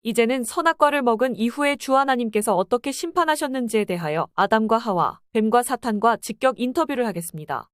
이제는 선악과를 먹은 이후에 주 하나님께서 어떻게 심판하셨는지에 대하여 아담과 하와, 뱀과 사탄과 직격 인터뷰를 하겠습니다.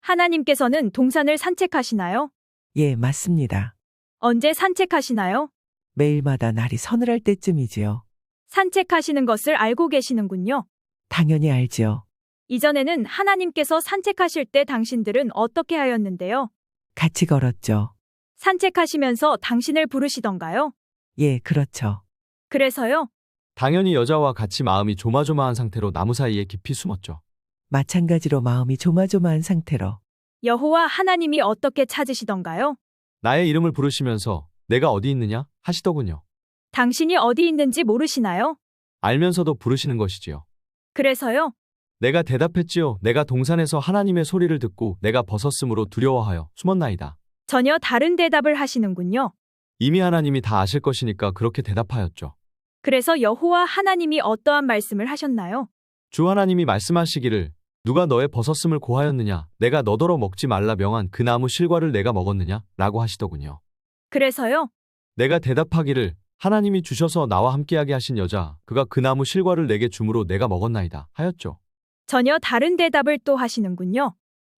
하나님께서는 동산을 산책하시나요? 예, 맞습니다. 언제 산책하시나요? 매일마다 날이 서늘할 때쯤이지요. 산책하시는 것을 알고 계시는군요. 당연히 알지요. 이전에는 하나님께서 산책하실 때 당신들은 어떻게 하였는데요? 같이 걸었죠. 산책하시면서 당신을 부르시던가요? 예, 그렇죠. 그래서요? 당연히 여자와 같이 마음이 조마조마한 상태로 나무 사이에 깊이 숨었죠. 마찬가지로 마음이 조마조마한 상태로 여호와 하나님이 어떻게 찾으시던가요? 나의 이름을 부르시면서 내가 어디 있느냐 하시더군요. 당신이 어디 있는지 모르시나요? 알면서도 부르시는 것이지요. 그래서요? 내가 대답했지요. 내가 동산에서 하나님의 소리를 듣고 내가 벗었으므로 두려워하여 숨었나이다. 전혀 다른 대답을 하시는군요. 이미 하나님이 다 아실 것이니까 그렇게 대답하였죠. 그래서 여호와 하나님이 어떠한 말씀을 하셨나요? 주 하나님이 말씀하시기를 누가 너의 벗었음을 고하였느냐 내가 너더러 먹지 말라 명한 그 나무 실과를 내가 먹었느냐 라고 하시더군요. 그래서요? 내가 대답하기를 하나님이 주셔서 나와 함께하게 하신 여자 그가 그 나무 실과를 내게 주므로 내가 먹었나이다 하였죠. 전혀 다른 대답을 또 하시는군요.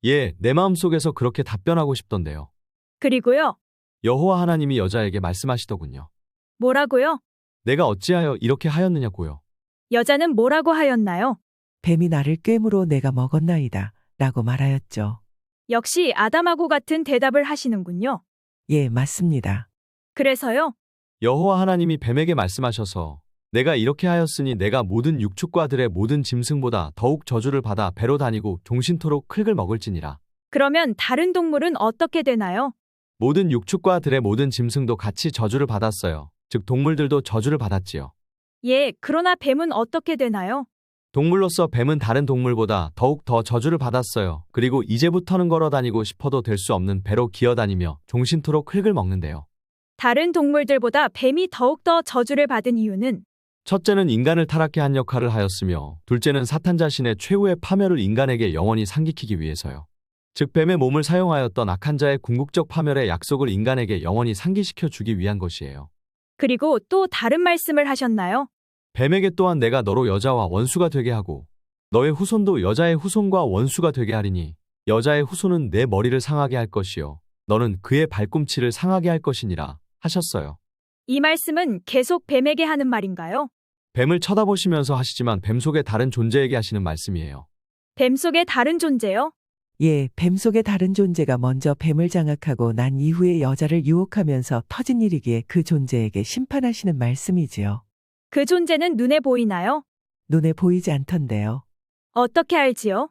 예, 내 마음속에서 그렇게 답변하고 싶던데요. 그리고요? 여호와 하나님이 여자에게 말씀하시더군요. 뭐라고요? 내가 어찌하여 이렇게 하였느냐고요. 여자는 뭐라고 하였나요? 뱀이 나를 꿰물어 내가 먹었나이다 라고 말하였죠. 역시 아담하고 같은 대답을 하시는군요. 예, 맞습니다. 그래서요? 여호와 하나님이 뱀에게 말씀하셔서 내가 이렇게 하였으니 내가 모든 육축과들의 모든 짐승보다 더욱 저주를 받아 배로 다니고 종신토록 흙을 먹을지니라. 그러면 다른 동물은 어떻게 되나요? 모든 육축과들의 모든 짐승도 같이 저주를 받았어요. 즉 동물들도 저주를 받았지요. 예, 그러나 뱀은 어떻게 되나요? 동물로서 뱀은 다른 동물보다 더욱 더 저주를 받았어요. 그리고 이제부터는 걸어 다니고 싶어도 될 수 없는 배로 기어다니며 종신토록 흙을 먹는데요. 다른 동물들보다 뱀이 더욱더 저주를 받은 이유는 첫째는 인간을 타락케 한 역할을 하였으며 둘째는 사탄 자신의 최후의 파멸을 인간에게 영원히 상기키기 위해서요. 즉 뱀의 몸을 사용하였던 악한 자의 궁극적 파멸의 약속을 인간에게 영원히 상기시켜 주기 위한 것이에요. 그리고 또 다른 말씀을 하셨나요? 뱀에게 또한 내가 너로 여자와 원수가 되게 하고 너의 후손도 여자의 후손과 원수가 되게 하리니 여자의 후손은 내 머리를 상하게 할 것이요 너는 그의 발꿈치를 상하게 할 것이니라 하셨어요. 이 말씀은 계속 뱀에게 하는 말인가요? 뱀을 쳐다보시면서 하시지만 뱀 속의 다른 존재에게 하시는 말씀이에요. 뱀 속의 다른 존재요? 예, 뱀 속의 다른 존재가 먼저 뱀을 장악하고 난 이후에 여자를 유혹하면서 터진 일이기에 그 존재에게 심판하시는 말씀이지요. 그 존재는 눈에 보이나요? 눈에 보이지 않던데요. 어떻게 알지요?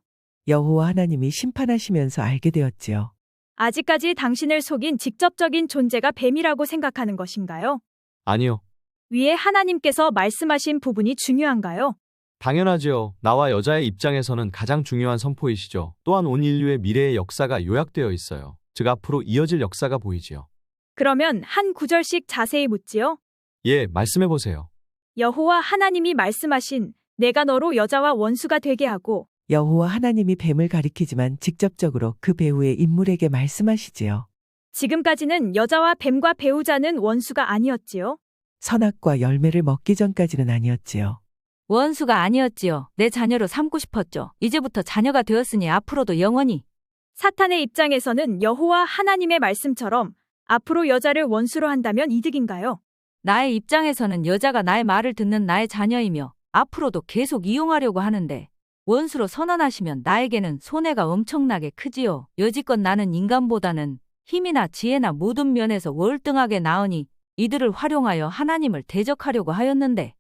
여호와 하나님이 심판하시면서 알게 되었지요. 아직까지 당신을 속인 직접적인 존재가 뱀이라고 생각하는 것인가요? 아니요. 위에 하나님께서 말씀하신 부분이 중요한가요? 당연하지요. 나와 여자의 입장에서는 가장 중요한 선포이시죠. 또한 온 인류의 미래의 역사가 요약되어 있어요. 즉 앞으로 이어질 역사가 보이지요. 그러면 한 구절씩 자세히 묻지요? 예, 말씀해보세요. 여호와 하나님이 말씀하신 내가 너로 여자와 원수가 되게 하고 여호와 하나님이 뱀을 가리키지만 직접적으로 그 배우의 인물에게 말씀하시지요. 지금까지는 여자와 뱀과 배우자는 원수가 아니었지요? 선악과 열매를 먹기 전까지는 아니었지요. 원수가 아니었지요. 내 자녀로 삼고 싶었죠. 이제부터 자녀가 되었으니 앞으로도 영원히. 사탄의 입장에서는 여호와 하나님의 말씀처럼 앞으로 여자를 원수로 한다면 이득인가요? 나의 입장에서는 여자가 나의 말을 듣는 나의 자녀이며 앞으로도 계속 이용하려고 하는데 원수로 선언하시면 나에게는 손해가 엄청나게 크지요. 여지껏 나는 인간보다는 힘이나 지혜나 모든 면에서 월등하게 나으니 이들을 활용하여 하나님을 대적하려고 하였는데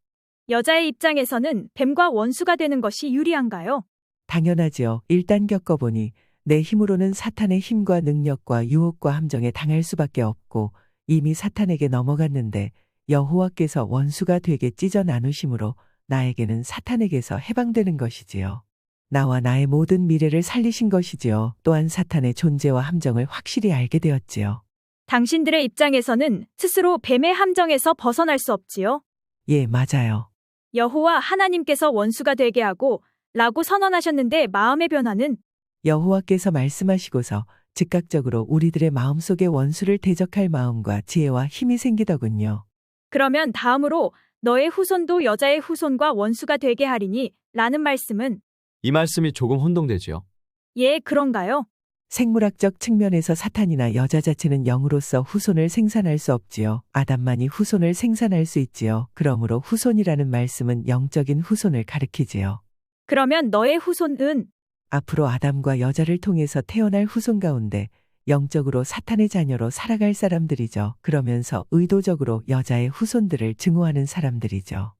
여자의 입장에서는 뱀과 원수가 되는 것이 유리한가요? 당연하지요. 일단 겪어보니 내 힘으로는 사탄의 힘과 능력과 유혹과 함정에 당할 수밖에 없고 이미 사탄에게 넘어갔는데 여호와께서 원수가 되게 찢어 나누심으로 나에게는 사탄에게서 해방되는 것이지요. 나와 나의 모든 미래를 살리신 것이지요. 또한 사탄의 존재와 함정을 확실히 알게 되었지요. 당신들의 입장에서는 스스로 뱀의 함정에서 벗어날 수 없지요? 예, 맞아요. 여호와 하나님께서 원수가 되게 하고 라고 선언하셨는데 마음의 변화는 여호와께서 말씀하시고서 즉각적으로 우리들의 마음속에 원수를 대적할 마음과 지혜와 힘이 생기더군요. 그러면 다음으로 너의 후손도 여자의 후손과 원수가 되게 하리니 라는 말씀은 이 말씀이 조금 혼동되지요. 예, 그런가요? 생물학적 측면에서 사탄이나 여자 자체는 영으로서 후손을 생산할 수 없지요. 아담만이 후손을 생산할 수 있지요. 그러므로 후손이라는 말씀은 영적인 후손을 가리키지요. 그러면 너의 후손은 앞으로 아담과 여자를 통해서 태어날 후손 가운데 영적으로 사탄의 자녀로 살아갈 사람들이죠. 그러면서 의도적으로 여자의 후손들을 증오하는 사람들이죠.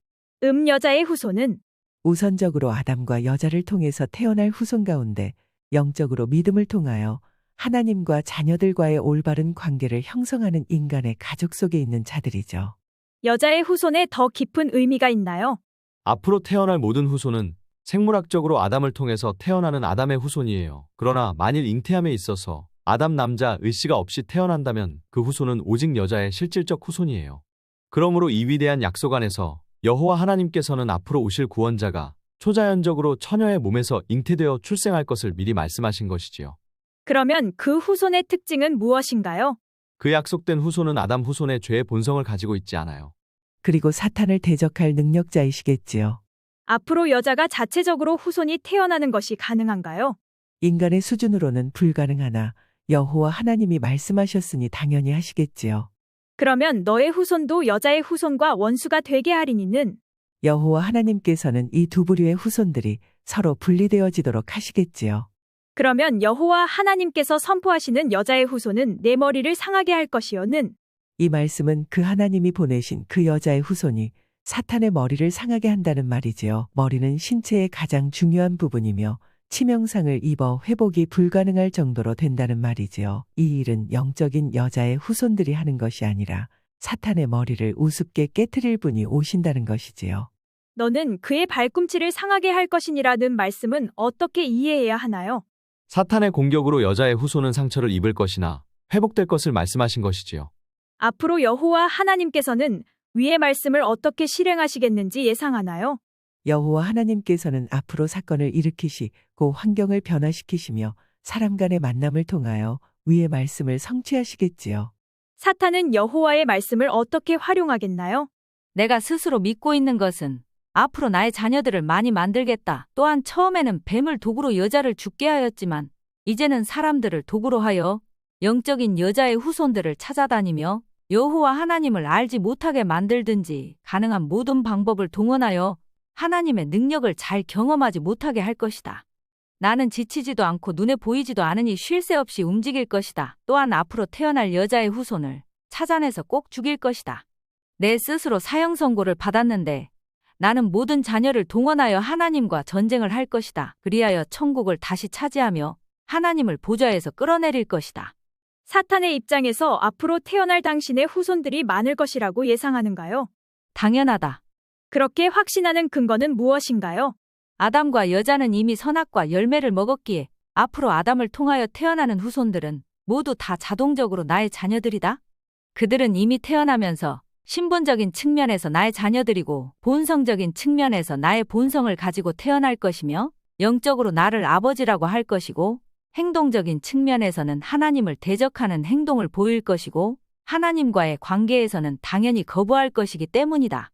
여자의 후손은 우선적으로 아담과 여자를 통해서 태어날 후손 가운데 영적으로 믿음을 통하여 하나님과 자녀들과의 올바른 관계를 형성하는 인간의 가족 속에 있는 자들이죠. 여자의 후손에 더 깊은 의미가 있나요? 앞으로 태어날 모든 후손은 생물학적으로 아담을 통해서 태어나는 아담의 후손이에요. 그러나 만일 잉태함에 있어서 아담 남자 의씨가 없이 태어난다면 그 후손은 오직 여자의 실질적 후손이에요. 그러므로 이 위대한 약속 안에서 여호와 하나님께서는 앞으로 오실 구원자가 초자연적으로 처녀의 몸에서 잉태되어 출생할 것을 미리 말씀하신 것이지요. 그러면 그 후손의 특징은 무엇인가요? 그 약속된 후손은 아담 후손의 죄의 본성을 가지고 있지 않아요. 그리고 사탄을 대적할 능력자이시겠지요. 앞으로 여자가 자체적으로 후손이 태어나는 것이 가능한가요? 인간의 수준으로는 불가능하나 여호와 하나님이 말씀하셨으니 당연히 하시겠지요. 그러면 너의 후손도 여자의 후손과 원수가 되게 하리니는 여호와 하나님께서는 이 두 부류의 후손들이 서로 분리되어지도록 하시겠지요. 그러면 여호와 하나님께서 선포하시는 여자의 후손은 내 머리를 상하게 할 것이요는 이 말씀은 그 하나님이 보내신 그 여자의 후손이 사탄의 머리를 상하게 한다는 말이지요. 머리는 신체의 가장 중요한 부분이며 치명상을 입어 회복이 불가능할 정도로 된다는 말이지요. 이 일은 영적인 여자의 후손들이 하는 것이 아니라 사탄의 머리를 우습게 깨트릴 분이 오신다는 것이지요. 너는 그의 발꿈치를 상하게 할 것이니라는 말씀은 어떻게 이해해야 하나요? 사탄의 공격으로 여자의 후손은 상처를 입을 것이나 회복될 것을 말씀하신 것이지요. 앞으로 여호와 하나님께서는 위의 말씀을 어떻게 실행하시겠는지 예상하나요? 여호와 하나님께서는 앞으로 사건을 일으키시고 환경을 변화시키시며 사람 간의 만남을 통하여 위의 말씀을 성취하시겠지요. 사탄은 여호와의 말씀을 어떻게 활용하겠나요? 내가 스스로 믿고 있는 것은 앞으로 나의 자녀들을 많이 만들겠다. 또한 처음에는 뱀을 도구로 여자를 죽게 하였지만 이제는 사람들을 도구로 하여 영적인 여자의 후손들을 찾아다니며 여호와 하나님을 알지 못하게 만들든지 가능한 모든 방법을 동원하여 하나님의 능력을 잘 경험하지 못하게 할 것이다. 나는 지치지도 않고 눈에 보이지도 않으니 쉴 새 없이 움직일 것이다. 또한 앞으로 태어날 여자의 후손을 찾아내서 꼭 죽일 것이다. 내 스스로 사형 선고를 받았는데 나는 모든 자녀를 동원하여 하나님과 전쟁을 할 것이다. 그리하여 천국을 다시 차지하며 하나님을 보좌에서 끌어내릴 것이다. 사탄의 입장에서 앞으로 태어날 당신의 후손들이 많을 것이라고 예상하는가요? 당연하다. 그렇게 확신하는 근거는 무엇인가요? 아담과 여자는 이미 선악과 열매를 먹었기에 앞으로 아담을 통하여 태어나는 후손들은 모두 다 자동적으로 나의 자녀들이다. 그들은 이미 태어나면서 신분적인 측면에서 나의 자녀들이고 본성적인 측면에서 나의 본성을 가지고 태어날 것이며 영적으로 나를 아버지라고 할 것이고 행동적인 측면에서는 하나님을 대적하는 행동을 보일 것이고 하나님과의 관계에서는 당연히 거부할 것이기 때문이다.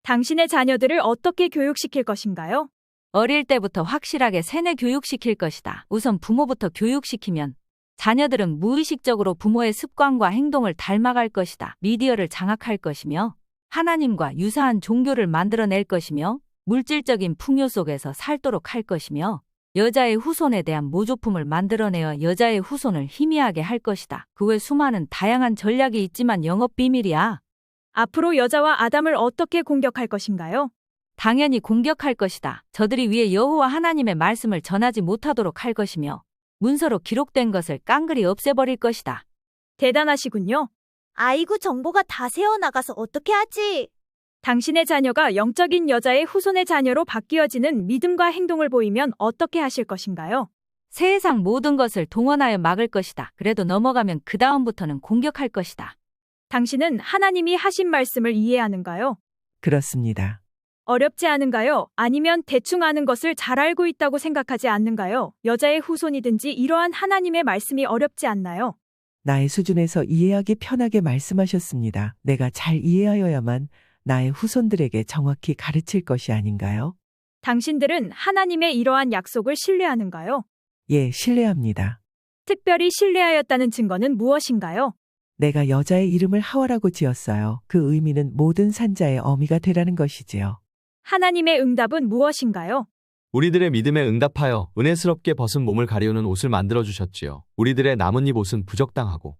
당신의 자녀들을 어떻게 교육시킬 것인가요? 어릴 때부터 확실하게 세뇌 교육시킬 것이다. 우선 부모부터 교육시키면 자녀들은 무의식적으로 부모의 습관과 행동을 닮아갈 것이다. 미디어를 장악할 것이며 하나님과 유사한 종교를 만들어낼 것이며 물질적인 풍요 속에서 살도록 할 것이며 여자의 후손에 대한 모조품을 만들어내어 여자의 후손을 희미하게 할 것이다. 그 외 수많은 다양한 전략이 있지만 영업 비밀이야. 앞으로 여자와 아담을 어떻게 공격할 것인가요? 당연히 공격할 것이다. 저들이 위에 여호와 하나님의 말씀을 전하지 못하도록 할 것이며 문서로 기록된 것을 깡그리 없애버릴 것이다. 대단하시군요. 아이고 정보가 다 새어나가서 어떻게 하지? 당신의 자녀가 영적인 여자의 후손의 자녀로 바뀌어지는 믿음과 행동을 보이면 어떻게 하실 것인가요? 세상 모든 것을 동원하여 막을 것이다. 그래도 넘어가면 그 다음부터는 공격할 것이다. 당신은 하나님이 하신 말씀을 이해하는가요? 그렇습니다. 어렵지 않은가요? 아니면 대충 아는 것을 잘 알고 있다고 생각하지 않는가요? 여자의 후손이든지 이러한 하나님의 말씀이 어렵지 않나요? 나의 수준에서 이해하기 편하게 말씀하셨습니다. 내가 잘 이해하여야만 나의 후손들에게 정확히 가르칠 것이 아닌가요? 당신들은 하나님의 이러한 약속을 신뢰하는가요? 예, 신뢰합니다. 특별히 신뢰하였다는 증거는 무엇인가요? 내가 여자의 이름을 하와라고 지었어요. 그 의미는 모든 산자의 어미가 되라는 것이지요. 하나님의 응답은 무엇인가요? 우리들의 믿음에 응답하여 은혜스럽게 벗은 몸을 가리우는 옷을 만들어 주셨지요. 우리들의 나뭇잎 옷은 부적당하고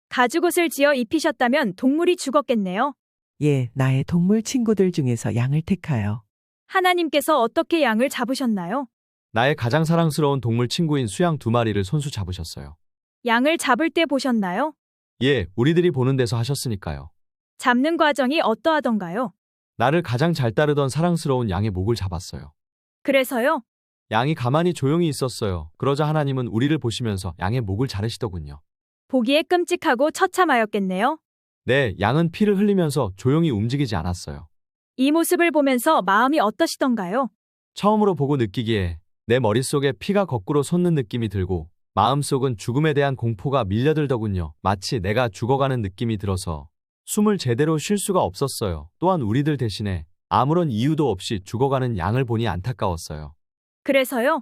가죽옷을 지어 입히셨다면 동물이 죽었겠네요. 예, 나의 동물 친구들 중에서 양을 택하여 하나님께서 어떻게 양을 잡으셨나요? 나의 가장 사랑스러운 동물 친구인 수양 2마리를 손수 잡으셨어요. 양을 잡을 때 보셨나요? 예, 우리들이 보는 데서 하셨으니까요. 잡는 과정이 어떠하던가요? 나를 가장 잘 따르던 사랑스러운 양의 목을 잡았어요. 그래서요? 양이 가만히 조용히 있었어요. 그러자 하나님은 우리를 보시면서 양의 목을 자르시더군요. 보기에 끔찍하고 처참하였겠네요. 네, 양은 피를 흘리면서 조용히 움직이지 않았어요. 이 모습을 보면서 마음이 어떠시던가요? 처음으로 보고 느끼기에 내 머릿속에 피가 거꾸로 솟는 느낌이 들고 마음속은 죽음에 대한 공포가 밀려들더군요. 마치 내가 죽어가는 느낌이 들어서 숨을 제대로 쉴 수가 없었어요. 또한 우리들 대신에 아무런 이유도 없이 죽어가는 양을 보니 안타까웠어요. 그래서요?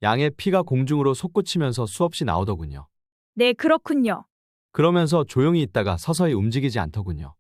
양의 피가 공중으로 솟구치면서 수없이 나오더군요. 네, 그렇군요. 그러면서 조용히 있다가 서서히 움직이지 않더군요.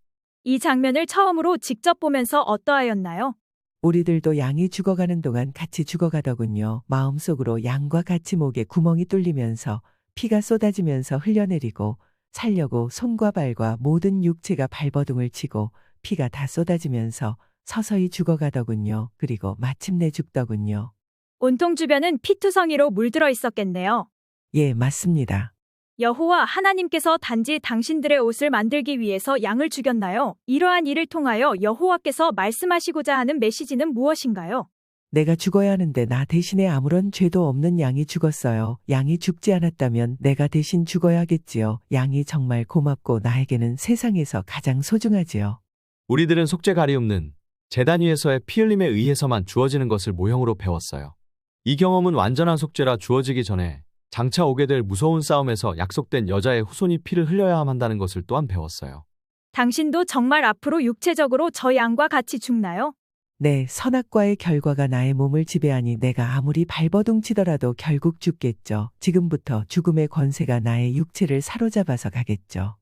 이 장면을 처음으로 직접 보면서 어떠하였나요? 우리들도 양이 죽어가는 동안 같이 죽어가더군요. 마음속으로 양과 같이 목에 구멍이 뚫리면서 피가 쏟아지면서 흘려내리고 살려고 손과 발과 모든 육체가 발버둥을 치고 피가 다 쏟아지면서 서서히 죽어가더군요. 그리고 마침내 죽더군요. 온통 주변은 피투성이로 물들어 있었겠네요. 예, 맞습니다. 여호와 하나님께서 단지 당신들의 옷을 만들기 위해서 양을 죽였나요? 이러한 일을 통하여 여호와께서 말씀하시고자 하는 메시지는 무엇인가요? 내가 죽어야 하는데 나 대신에 아무런 죄도 없는 양이 죽었어요. 양이 죽지 않았다면 내가 대신 죽어야 하겠지요. 양이 정말 고맙고 나에게는 세상에서 가장 소중하지요. 우리들은 속죄 가리움는 제단 위에서의 피 흘림에 의해서만 주어지는 것을 모형으로 배웠어요. 이 경험은 완전한 속죄라 주어지기 전에 장차 오게 될 무서운 싸움에서 약속된 여자의 후손이 피를 흘려야 한다는 것을 또한 배웠어요. 당신도 정말 앞으로 육체적으로 저 양과 같이 죽나요? 네, 선악과의 결과가 나의 몸을 지배하니 내가 아무리 발버둥 치더라도 결국 죽겠죠. 지금부터 죽음의 권세가 나의 육체를 사로잡아서 가겠죠.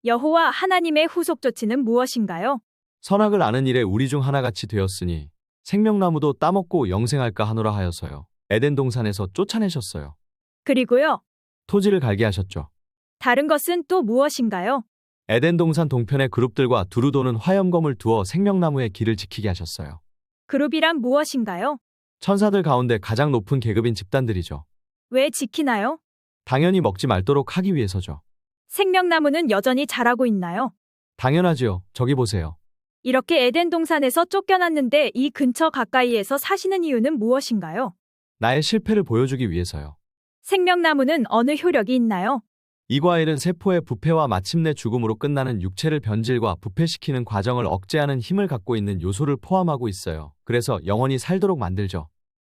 여호와 하나님의 후속 조치는 무엇인가요? 선악을 아는 일에 우리 중 하나같이 되었으니 생명나무도 따먹고 영생할까 하노라 하여서요. 에덴 동산에서 쫓아내셨어요. 그리고요. 토지를 갈게 하셨죠. 다른 것은 또 무엇인가요? 에덴 동산 동편의 그룹들과 두루 도는 화염검을 두어 생명나무의 길을 지키게 하셨어요. 그룹이란 무엇인가요? 천사들 가운데 가장 높은 계급인 집단들이죠. 왜 지키나요? 당연히 먹지 말도록 하기 위해서죠. 생명나무는 여전히 자라고 있나요? 당연하지요. 저기 보세요. 이렇게 에덴 동산에서 쫓겨났는데 이 근처 가까이에서 사시는 이유는 무엇인가요? 나의 실패를 보여주기 위해서요. 생명나무는 어느 효력이 있나요? 이 과일은 세포의 부패와 마침내 죽음으로 끝나는 육체를 변질과 부패시키는 과정을 억제하는 힘을 갖고 있는 요소를 포함하고 있어요. 그래서 영원히 살도록 만들죠.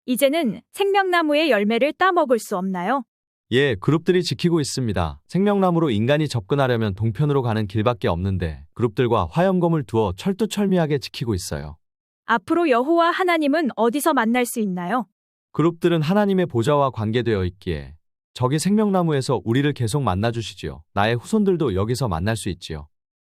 이제는 생명나무의 열매를 따먹을 수 없나요? 예, 그룹들이 지키고 있습니다. 생명나무로 인간이 접근하려면 동편으로 가는 길밖에 없는데 그룹들과 화염검을 두어 철두철미하게 지키고 있어요. 앞으로 여호와 하나님은 어디서 만날 수 있나요? 그룹들은 하나님의 보좌와 관계되어 있기에 저기 생명나무에서 우리를 계속 만나주시지요. 나의 후손들도 여기서 만날 수 있지요.